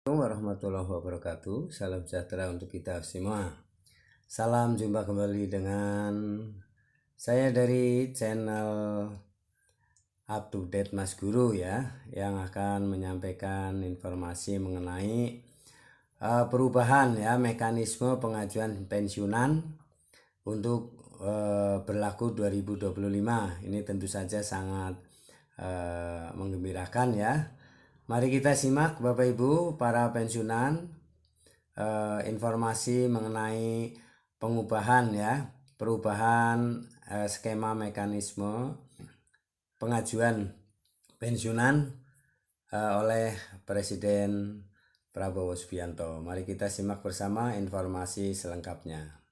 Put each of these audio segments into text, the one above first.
Assalamualaikum warahmatullahi wabarakatuh. Salam sejahtera untuk kita semua. Salam jumpa kembali dengan saya dari channel Up to Date Mas Guru ya, yang akan menyampaikan informasi mengenai perubahan ya mekanisme pengajuan pensiunan untuk berlaku 2025. Ini tentu saja sangat menggembirakan ya. Mari kita simak Bapak Ibu para pensiunan informasi mengenai pengubahan ya, perubahan skema mekanisme pengajuan pensiunan oleh Presiden Prabowo Subianto. Mari kita simak bersama informasi selengkapnya.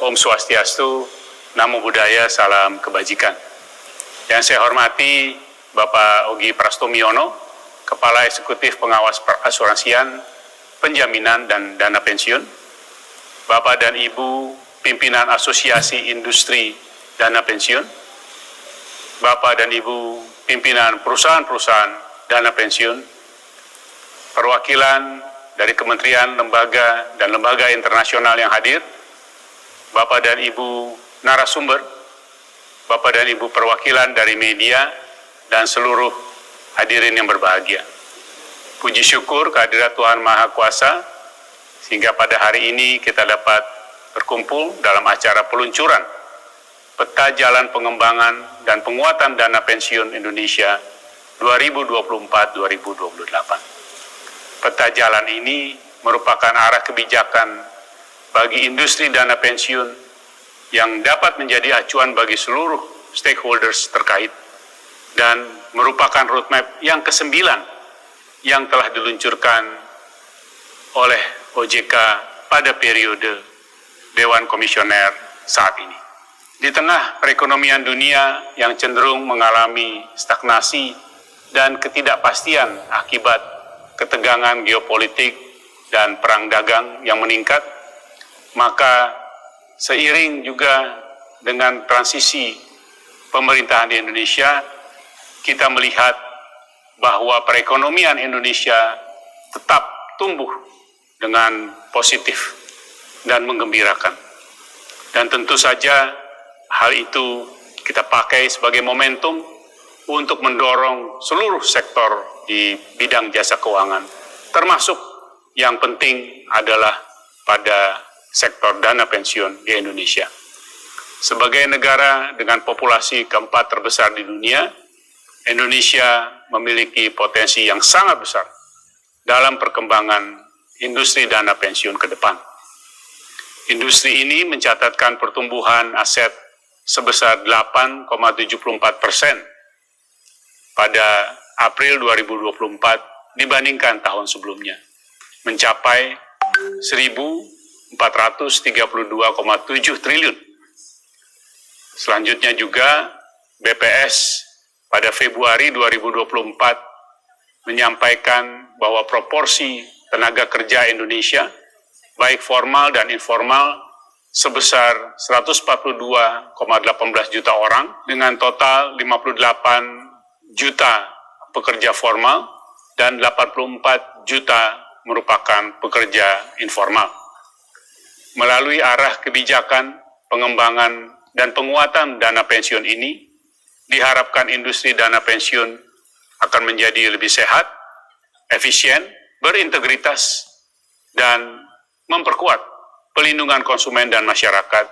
Om Swastiastu, Namo Buddhaya, salam kebajikan. Yang saya hormati Bapak Ogi Prastomiono, Kepala Eksekutif Pengawas Perasuransian, Penjaminan dan Dana Pensiun, Bapak dan Ibu Pimpinan Asosiasi Industri Dana Pensiun, Bapak dan Ibu Pimpinan Perusahaan-Perusahaan Dana Pensiun, perwakilan dari kementerian, lembaga, dan lembaga internasional yang hadir, Bapak dan Ibu narasumber, Bapak dan Ibu perwakilan dari media, dan seluruh hadirin yang berbahagia. Puji syukur kehadirat Tuhan Maha Kuasa, sehingga pada hari ini kita dapat berkumpul dalam acara peluncuran Peta Jalan Pengembangan dan Penguatan Dana Pensiun Indonesia 2024-2028. Peta jalan ini merupakan arah kebijakan bagi industri dana pensiun yang dapat menjadi acuan bagi seluruh stakeholders terkait, dan merupakan roadmap yang ke-9 yang telah diluncurkan oleh OJK pada periode Dewan Komisioner saat ini. Di tengah perekonomian dunia yang cenderung mengalami stagnasi dan ketidakpastian akibat ketegangan geopolitik dan perang dagang yang meningkat, maka seiring juga dengan transisi pemerintahan di Indonesia, kita melihat bahwa perekonomian Indonesia tetap tumbuh dengan positif dan menggembirakan. Dan tentu saja hal itu kita pakai sebagai momentum untuk mendorong seluruh sektor di bidang jasa keuangan, termasuk yang penting adalah pada sektor dana pensiun di Indonesia. Sebagai negara dengan populasi keempat terbesar di dunia, Indonesia memiliki potensi yang sangat besar dalam perkembangan industri dana pensiun ke depan. Industri ini mencatatkan pertumbuhan aset sebesar 8,74% pada April 2024 dibandingkan tahun sebelumnya, mencapai 1.432,7 triliun. Selanjutnya juga BPS pada Februari 2024 menyampaikan bahwa proporsi tenaga kerja Indonesia, baik formal dan informal, sebesar 142,18 juta orang dengan total 58 juta pekerja formal dan 84 juta merupakan pekerja informal. Melalui arah kebijakan, pengembangan, dan penguatan dana pensiun ini, diharapkan industri dana pensiun akan menjadi lebih sehat, efisien, berintegritas, dan memperkuat pelindungan konsumen dan masyarakat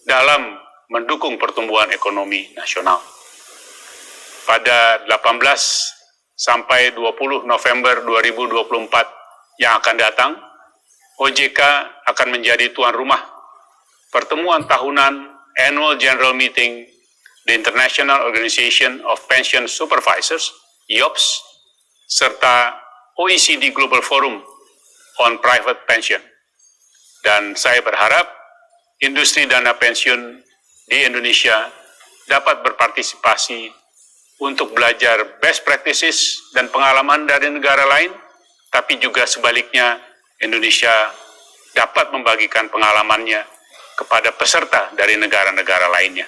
dalam mendukung pertumbuhan ekonomi nasional. Pada 18 sampai 20 November 2024 yang akan datang, OJK akan menjadi tuan rumah pertemuan tahunan Annual General Meeting the International Organization of Pension Supervisors, IOPS, serta OECD Global Forum on Private Pension. Dan saya berharap industri dana pensiun di Indonesia dapat berpartisipasi untuk belajar best practices dan pengalaman dari negara lain, tapi juga sebaliknya Indonesia dapat membagikan pengalamannya kepada peserta dari negara-negara lainnya.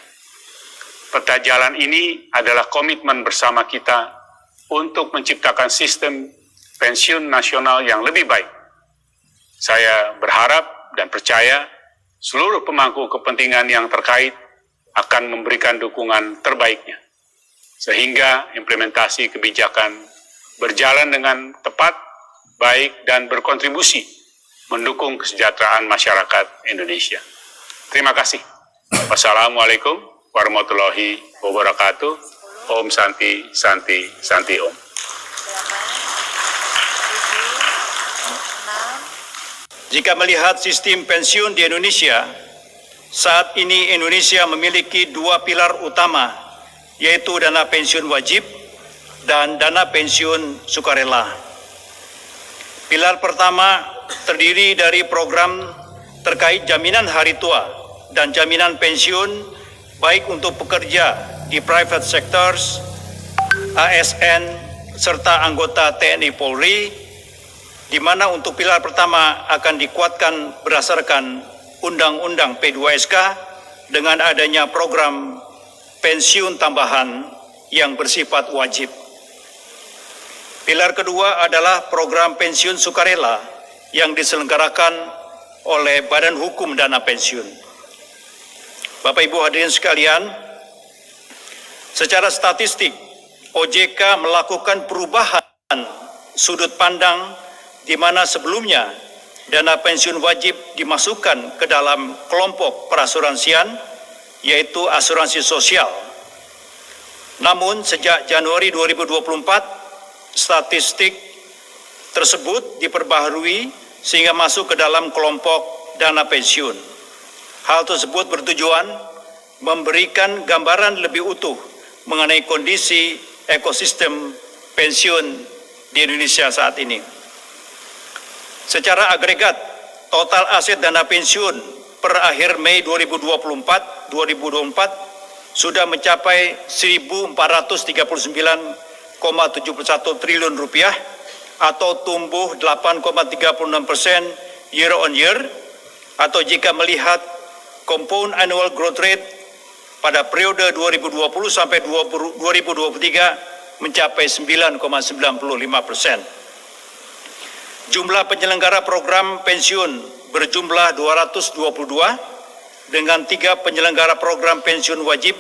Peta jalan ini adalah komitmen bersama kita untuk menciptakan sistem pensiun nasional yang lebih baik. Saya berharap dan percaya seluruh pemangku kepentingan yang terkait akan memberikan dukungan terbaiknya, sehingga implementasi kebijakan berjalan dengan tepat, baik, dan berkontribusi mendukung kesejahteraan masyarakat Indonesia. Terima kasih. Wassalamualaikum warahmatullahi wabarakatuh. Om Santi, Santi, Santi Om. Jika melihat sistem pensiun di Indonesia, saat ini Indonesia memiliki dua pilar utama, yaitu dana pensiun wajib dan dana pensiun sukarela. Pilar pertama terdiri dari program terkait jaminan hari tua dan jaminan pensiun baik untuk pekerja di private sectors, ASN, serta anggota TNI Polri, di mana untuk pilar pertama akan dikuatkan berdasarkan Undang-Undang P2SK dengan adanya program pensiun tambahan yang bersifat wajib. Pilar kedua adalah program pensiun sukarela yang diselenggarakan oleh Badan Hukum Dana Pensiun. Bapak Ibu hadirin sekalian, secara statistik OJK melakukan perubahan sudut pandang di mana sebelumnya dana pensiun wajib dimasukkan ke dalam kelompok perasuransian, yaitu asuransi sosial. Namun sejak Januari 2024, statistik tersebut diperbaharui sehingga masuk ke dalam kelompok dana pensiun. Hal tersebut bertujuan memberikan gambaran lebih utuh mengenai kondisi ekosistem pensiun di Indonesia saat ini. Secara agregat, total aset dana pensiun per akhir Mei 2024 sudah mencapai 1.439,71 triliun rupiah atau tumbuh 8,36% year on year, atau jika melihat compound annual growth rate pada periode 2020 sampai 2023 mencapai 9,95%. Jumlah penyelenggara program pensiun berjumlah 222 dengan 3 penyelenggara program pensiun wajib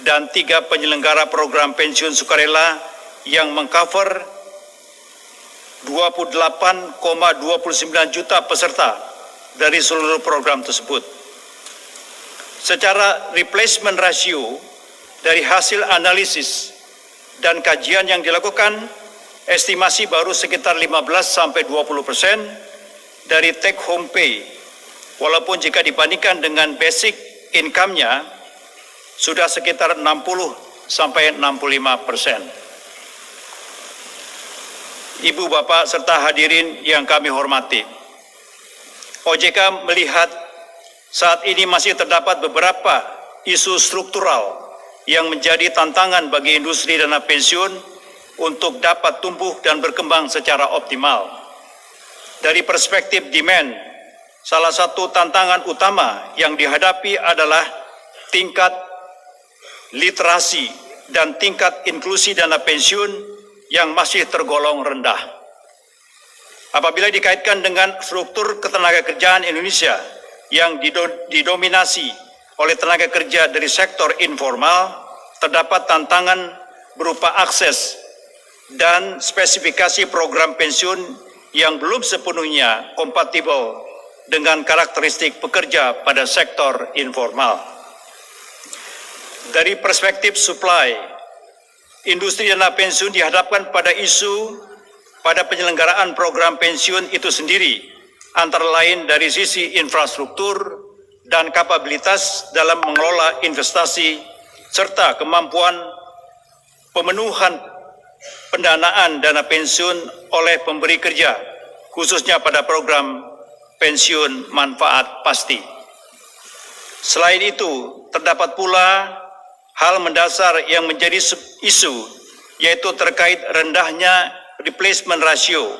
dan 3 penyelenggara program pensiun sukarela yang mengcover 28,29 juta peserta dari seluruh program tersebut. Secara replacement ratio dari hasil analisis dan kajian yang dilakukan, estimasi baru sekitar 15-20% dari take home pay, walaupun jika dibandingkan dengan basic income-nya sudah sekitar 60-65%. Ibu, Bapak, serta hadirin yang kami hormati, OJK melihat saat ini masih terdapat beberapa isu struktural yang menjadi tantangan bagi industri dana pensiun untuk dapat tumbuh dan berkembang secara optimal. Dari perspektif demand, salah satu tantangan utama yang dihadapi adalah tingkat literasi dan tingkat inklusi dana pensiun yang masih tergolong rendah. Apabila dikaitkan dengan struktur ketenagakerjaan Indonesia yang didominasi oleh tenaga kerja dari sektor informal, terdapat tantangan berupa akses dan spesifikasi program pensiun yang belum sepenuhnya kompatibel dengan karakteristik pekerja pada sektor informal. Dari perspektif supply, industri dana pensiun dihadapkan pada isu pada penyelenggaraan program pensiun itu sendiri, antara lain dari sisi infrastruktur dan kapabilitas dalam mengelola investasi serta kemampuan pemenuhan pendanaan dana pensiun oleh pemberi kerja, khususnya pada program pensiun manfaat pasti. Selain itu, terdapat pula hal mendasar yang menjadi isu, yaitu terkait rendahnya replacement ratio.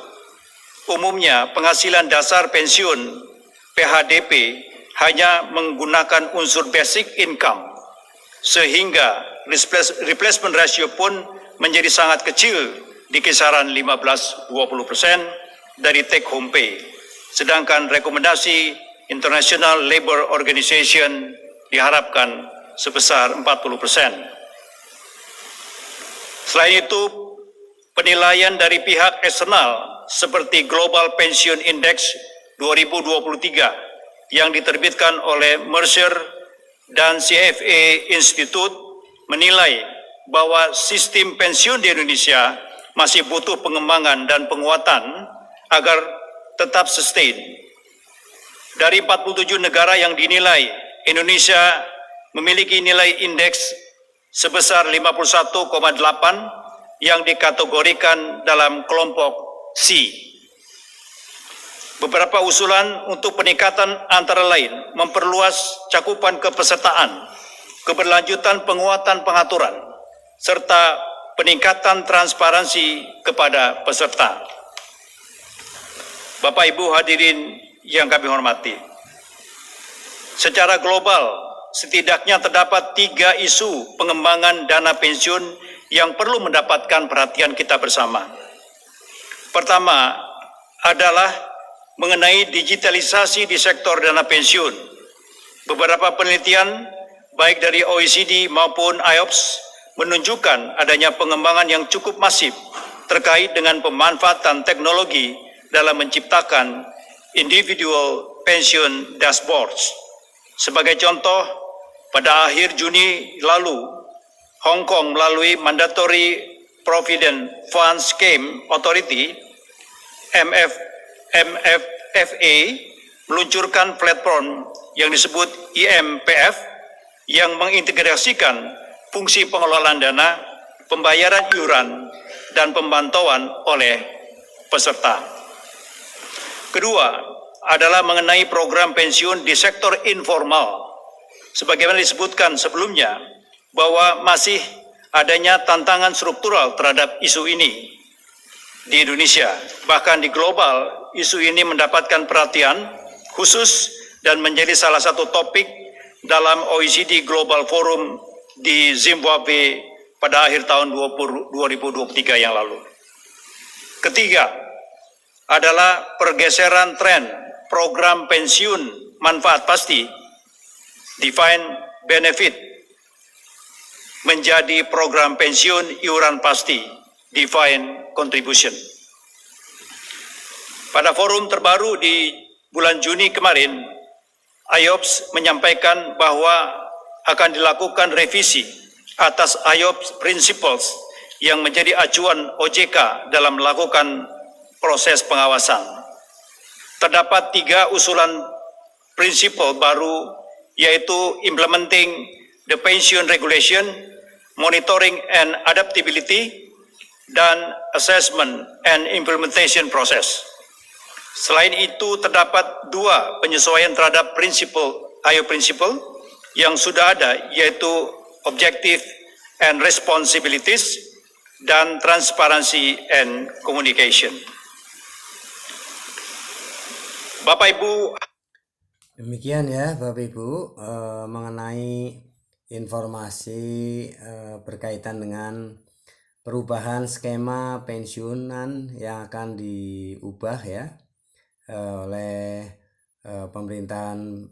Umumnya, penghasilan dasar pensiun (PHDP) hanya menggunakan unsur basic income, sehingga replacement ratio pun menjadi sangat kecil di kisaran 15-20% dari take home pay. Sedangkan rekomendasi International Labour Organization diharapkan sebesar 40%. Selain itu, penilaian dari pihak eksternal seperti Global Pension Index 2023 yang diterbitkan oleh Mercer dan CFA Institute menilai bahwa sistem pensiun di Indonesia masih butuh pengembangan dan penguatan agar tetap sustain. Dari 47 negara yang dinilai, Indonesia memiliki nilai indeks sebesar 51,8 yang dikategorikan dalam kelompok C. Beberapa usulan untuk peningkatan antara lain memperluas cakupan kepesertaan, keberlanjutan penguatan pengaturan, serta peningkatan transparansi kepada peserta. Bapak Ibu hadirin yang kami hormati, secara global setidaknya terdapat 3 isu pengembangan dana pensiun yang perlu mendapatkan perhatian kita bersama. Pertama adalah mengenai digitalisasi di sektor dana pensiun. Beberapa penelitian baik dari OECD maupun IOPS menunjukkan adanya pengembangan yang cukup masif terkait dengan pemanfaatan teknologi dalam menciptakan individual pension dashboards. Sebagai contoh, pada akhir Juni lalu, Hong Kong melalui Mandatory Provident Fund Scheme Authority MFFA meluncurkan platform yang disebut IMPF yang mengintegrasikan fungsi pengelolaan dana, pembayaran iuran, dan pemantauan oleh peserta. Kedua adalah mengenai program pensiun di sektor informal. Sebagaimana disebutkan sebelumnya, bahwa masih adanya tantangan struktural terhadap isu ini di Indonesia. Bahkan di global, isu ini mendapatkan perhatian khusus dan menjadi salah satu topik dalam OECD Global Forum di Zimbabwe pada akhir tahun 2023 yang lalu. Ketiga adalah pergeseran tren program pensiun manfaat pasti, defined benefit, menjadi program pensiun iuran pasti, defined contribution. Pada forum terbaru di bulan Juni kemarin, IOPS menyampaikan bahwa akan dilakukan revisi atas IOPS Principles yang menjadi acuan OJK dalam melakukan proses pengawasan. Terdapat 3 usulan prinsipal baru, yaitu implementing the pension regulation, monitoring and adaptability, dan assessment and implementation process. Selain itu, terdapat 2 penyesuaian terhadap IO principle yang sudah ada, yaitu objective and responsibilities dan transparency and communication. Bapak Ibu, demikian ya Bapak Ibu mengenai informasi berkaitan dengan perubahan skema pensiunan yang akan diubah ya oleh pemerintahan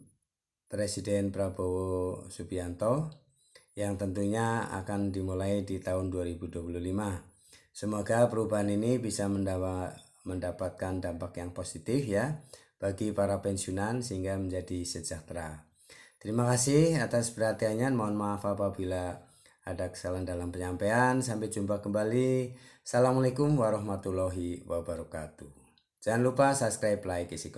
Presiden Prabowo Subianto yang tentunya akan dimulai di tahun 2025. Semoga perubahan ini bisa mendapatkan dampak yang positif ya bagi para pensiunan sehingga menjadi sejahtera. Terima kasih atas perhatiannya. Mohon maaf apabila ada kesalahan dalam penyampaian. Sampai jumpa kembali. Assalamualaikum warahmatullahi wabarakatuh. Jangan lupa subscribe, like, isi